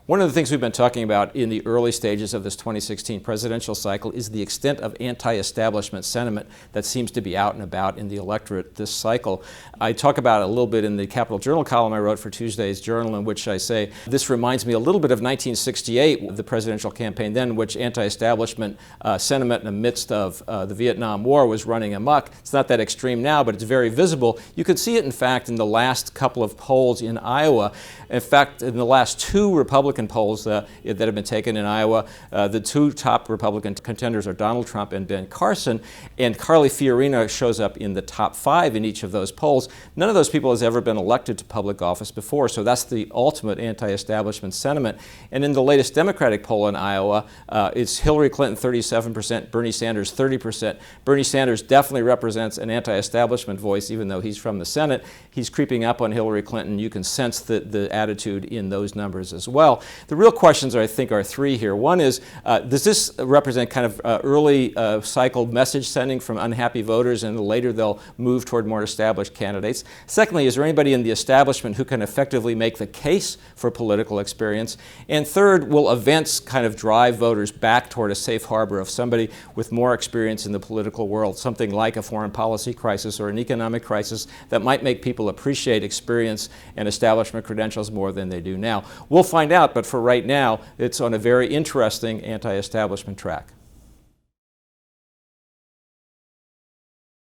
One of the things we've been talking about in the early stages of this 2016 presidential cycle is the extent of anti-establishment sentiment that seems to be out and about in the electorate this cycle. I talk about it a little bit in the Capital Journal column I wrote for Tuesday's Journal, in which I say this reminds me a little bit of 1968, the presidential campaign then, in which anti-establishment sentiment in the midst of the Vietnam War was running amok. It's not that extreme now, but it's very visible. You could see it, in fact, in the last couple of polls in Iowa. In fact, in the last two Republican polls that have been taken in Iowa, the two top Republican contenders are Donald Trump and Ben Carson, and Carly Fiorina shows up in the top 5 in each of those polls. None of those people has ever been elected to public office before, so that's the ultimate anti-establishment sentiment. And in the latest Democratic poll in Iowa, it's Hillary Clinton 37%, Bernie Sanders 30%. Bernie Sanders definitely represents an anti-establishment voice, even though he's from the Senate. He's creeping up on Hillary Clinton. You can sense the attitude in those numbers as well. The real questions, I think, are three here. One is, does this represent kind of early cycle message sending from unhappy voters, and later they'll move toward more established candidates? Secondly, is there anybody in the establishment who can effectively make the case for political experience? And third, will events kind of drive voters back toward a safe harbor of somebody with more experience in the political world, something like a foreign policy crisis or an economic crisis that might make people appreciate experience and establishment credentials more than they do now? We'll find out, but for right now, it's on a very interesting anti-establishment track.